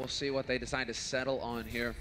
we'll see what they decide to settle on here.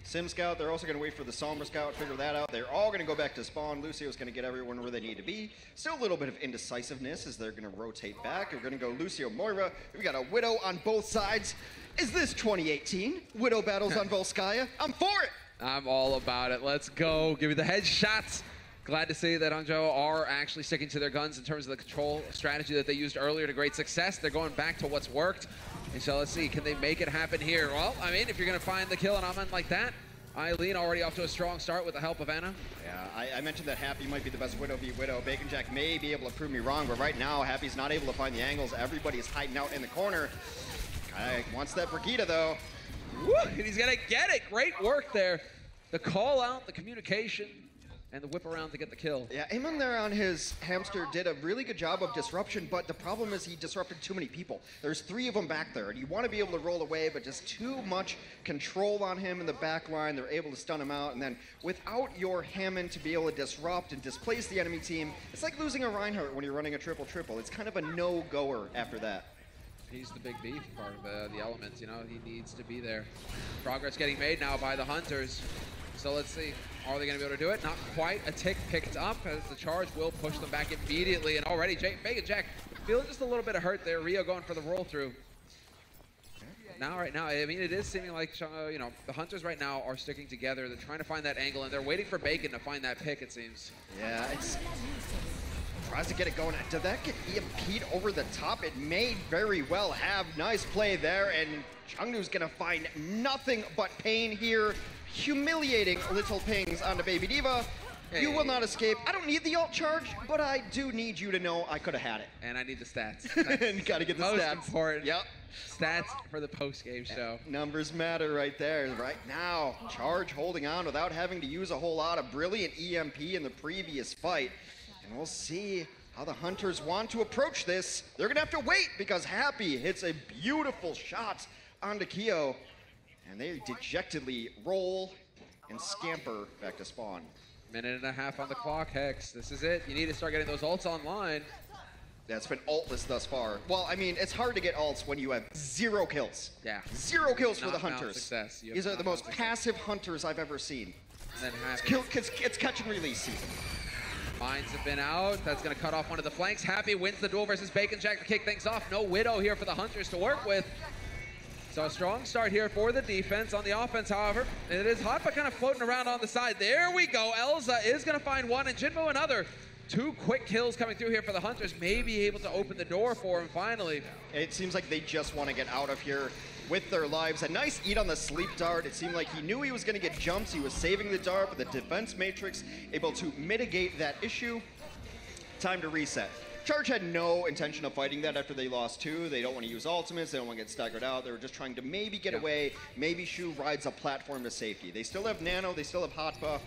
Sim Scout, they're also going to wait for the Sombra Scout, figure that out. They're all going to go back to spawn. Lucio's going to get everyone where they need to be. Still a little bit of indecisiveness as they're going to rotate back. We're going to go Lucio Moira. We got a Widow on both sides. Is this 2018? Widow battles on Volskaya? I'm for it! I'm all about it. Let's go. Give me the headshots. Glad to see that Hangzhou are actually sticking to their guns in terms of the control strategy that they used earlier to great success. They're going back to what's worked. And so let's see, can they make it happen here? Well, I mean, if you're going to find the kill on Aman like that, Eileen already off to a strong start with the help of Anna. Yeah, I mentioned that Happy might be the best Widow v Widow. Baconjack may be able to prove me wrong, but right now, Happy's not able to find the angles. Everybody's hiding out in the corner. Guy wants that Brigitte, though. Woo, and he's going to get it. Great work there. The call out, the communication, and the whip around to get the kill. Yeah, Eamon there on his hamster did a really good job of disruption, but the problem is he disrupted too many people. There's 3 of them back there, and you want to be able to roll away, but just too much control on him in the back line. They're able to stun him out, and then without your Hammond to be able to disrupt and displace the enemy team, it's like losing a Reinhardt when you're running a triple-triple. It's kind of a no-goer after that. He's the big beef part of the elements, you know, he needs to be there. Progress getting made now by the Hunters. So let's see, are they going to be able to do it? Not quite. A tick picked up as the charge will push them back immediately. And already, Baconjack feeling just a little bit of hurt there. Rio going for the roll through. Now, right now, I mean, it is seeming like, you know, the Hunters right now are sticking together. They're trying to find that angle, and they're waiting for Bacon to find that pick, it seems. Yeah, it's... Tries to get it going. Did that get EMP'd over the top? It may very well have. Nice play there, and Chengdu's gonna find nothing but pain here. Humiliating little pings onto Baby Diva. Hey. You will not escape. I don't need the ult charge, but I do need you to know I could have had it. And I need the stats. And gotta get the stats. Most important. Yep. Stats for the post-game show. Numbers matter right there. Right now, Charge holding on without having to use a whole lot of brilliant EMP in the previous fight. And we'll see how the Hunters want to approach this. They're gonna have to wait because Happy hits a beautiful shot onto Kyo. And they dejectedly roll and scamper back to spawn. Minute and a half on the clock, Hex. This is it. You need to start getting those ults online. That's been ultless thus far. Well, I mean, it's hard to get ults when you have 0 kills. Yeah. 0 kills for the Hunters. These are the most passive Hunters I've ever seen. And then it's catch and release season. Mines have been out. That's going to cut off one of the flanks. Happy wins the duel versus Baconjack to kick things off. No Widow here for the Hunters to work with. So a strong start here for the defense. On the offense, however, it is Hotba kind of floating around on the side. There we go. Elza is going to find one, and Jinmu another. 2 quick kills coming through here for the Hunters. May be able to open the door for him finally. It seems like they just want to get out of here with their lives. A nice eat on the sleep dart. It seemed like he knew he was going to get jumps. He was saving the dart, but the defense matrix able to mitigate that issue. Time to reset. Charge had no intention of fighting that after they lost 2. They don't want to use ultimates. They don't want to get staggered out. They were just trying to maybe get away. Maybe Shu rides a platform to safety. They still have Nano. They still have Hotba.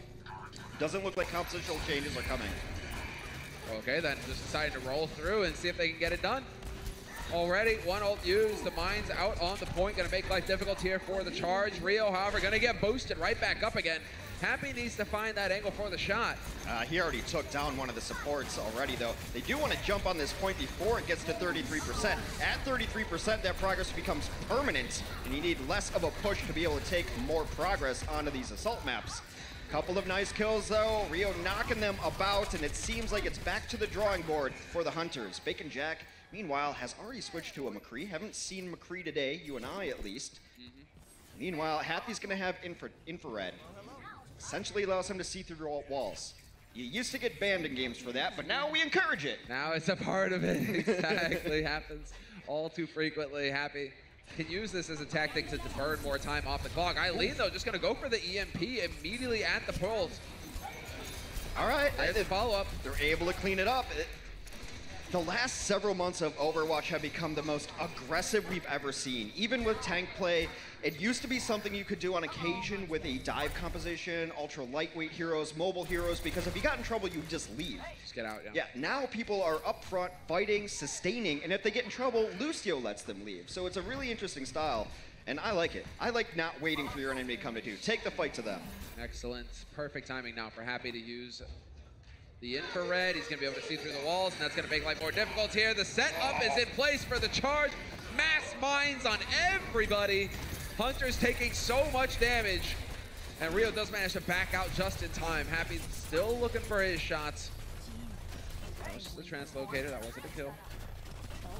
Doesn't look like compositional changes are coming. Okay, then just deciding to roll through and see if they can get it done. Already, 1 ult used. The Mines out on the point. Going to make life difficult here for the Charge. Rio, however, going to get boosted right back up again. Happy needs to find that angle for the shot. He already took down one of the supports already, though. They do want to jump on this point before it gets to 33%. At 33%, that progress becomes permanent, and you need less of a push to be able to take more progress onto these assault maps. Couple of nice kills, though. Rio knocking them about, and it seems like it's back to the drawing board for the Hunters. Baconjack, meanwhile, has already switched to a McCree. Haven't seen McCree today, you and I at least. Meanwhile, Happy's going to have infrared. Essentially allows him to see through walls. You used to get banned in games for that, but now we encourage it. Now it's a part of it. Exactly. Happens all too frequently. Happy can use this as a tactic to burn more time off the clock. Eileen, though, just going to go for the EMP immediately at the pearls. All right. There's the follow-up. They're able to clean it up. The last several months of Overwatch have become the most aggressive we've ever seen. Even with tank play, it used to be something you could do on occasion with a dive composition, ultra lightweight heroes, mobile heroes, because if you got in trouble, you would just leave. Just get out, yeah. Yeah, now people are up front, fighting, sustaining, and if they get in trouble, Lucio lets them leave. So it's a really interesting style, and I like it. I like not waiting for your enemy to come to you. Take the fight to them. Excellent. Perfect timing now for Happy to use the infrared. He's going to be able to see through the walls, and that's going to make life more difficult here. The setup is in place for the Charge. mass mines on everybody. Hunter's taking so much damage. And Rio does manage to back out just in time. Happy's still looking for his shots. That was just a translocator, that wasn't a kill.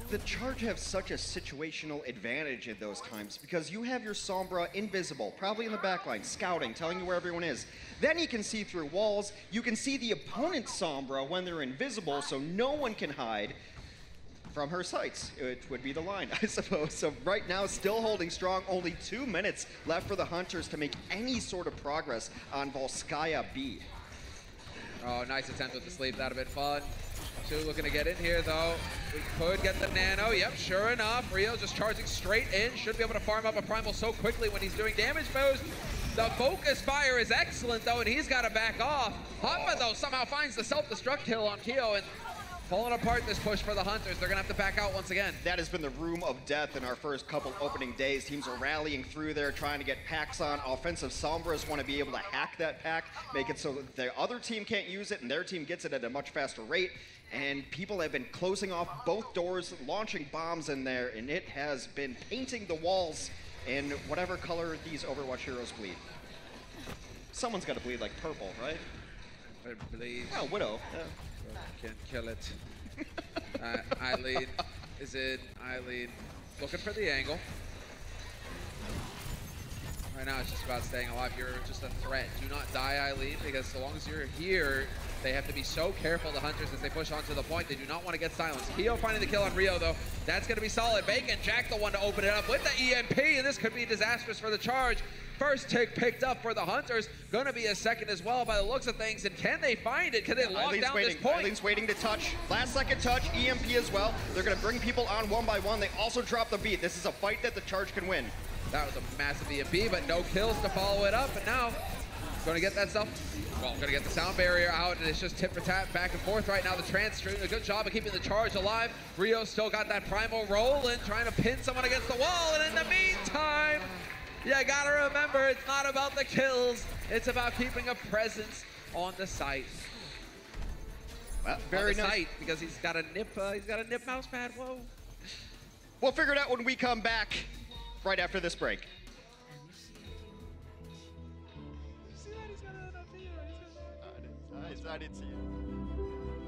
The Charge have such a situational advantage in those times because you have your Sombra invisible, probably in the backline, scouting, telling you where everyone is. Then he can see through walls. You can see the opponent's Sombra when they're invisible, so no one can hide from her sights. It would be the line, I suppose. So right now, still holding strong. Only 2 minutes left for the Hunters to make any sort of progress on Volskaya B. Oh, nice attempt with the sleep. That'd have been fun. Two looking to get in here, though. We could get the nano. Yep, sure enough. Rio just charging straight in. Should be able to farm up a primal so quickly when he's doing damage boost. The focus fire is excellent, though, and he's got to back off. Hoppa, though, somehow finds the self-destruct kill on Keo, and falling apart this push for the Hunters. They're going to have to back out once again. That has been the room of death in our first couple opening days. Teams are rallying through there, trying to get packs on. Offensive Sombras want to be able to hack that pack, make it so that the other team can't use it, and their team gets it at a much faster rate. And people have been closing off both doors, launching bombs in there, and it has been painting the walls in whatever color these Overwatch heroes bleed. Someone's got to bleed like purple, right? Bleed. Oh, Widow. Can kill it. Eileen is in. Eileen looking for the angle. Right now it's just about staying alive. You're just a threat. Do not die, Eileen, because so long as you're here, they have to be so careful, the Hunters, as they push onto the point. They do not want to get silenced. Keo finding the kill on Rio, though. That's going to be solid. Baconjack, the one to open it up with the EMP, and this could be disastrous for the Charge. First tick picked up for the Hunters. Going to be a second as well by the looks of things. And can they find it? Can they lock down this point? Eileen's waiting to touch. Last second touch, EMP as well. They're going to bring people on one by one. They also drop the beat. This is a fight that the Charge can win. That was a massive EMP, but no kills to follow it up. And now, going to get that stuff. Well, going to get the sound barrier out, and it's just tip for tap, back and forth right now. The Trance doing a good job of keeping the Charge alive. Rio still got that primal rolling, trying to pin someone against the wall. And in the meantime, you gotta remember, it's not about the kills. It's about keeping a presence on the site. Well, very nice. Site, because he's got a nip mouse pad. Whoa. We'll figure it out when we come back right after this break. I didn't see it.